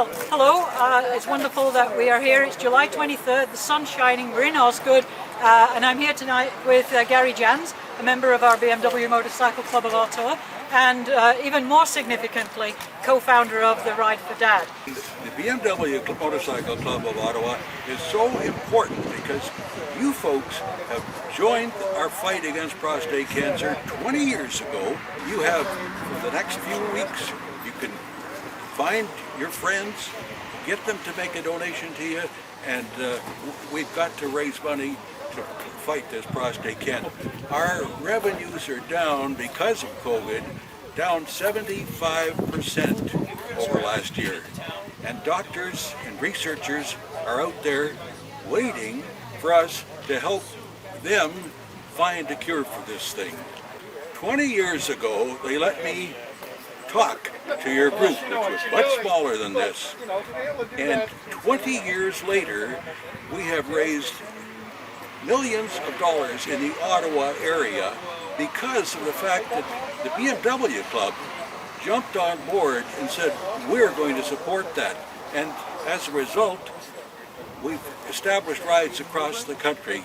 Well, hello. It's wonderful that we are here. It's July 23rd. The sun's shining. We're in Osgood, and I'm here tonight with Gary Jans, a member of our BMW Motorcycle Club of Ottawa, and even more significantly, co-founder of the Ride for Dad. The BMW Motorcycle Club of Ottawa is so important because you folks have joined our fight against prostate cancer 20 years ago. You have, for the next few weeks, you can find your friends, get them to make a donation to you, and we've got to raise money to fight this prostate cancer. Our revenues are down because of COVID, down 75% over last year. And doctors and researchers are out there waiting for us to help them find a cure for this thing. 20 years ago, they let me talk to your group, which was much smaller than this. And 20 years later, we have raised millions of dollars in the Ottawa area because of the fact that the BMW Club jumped on board and said, we're going to support that. And as a result, we've established rides across the country.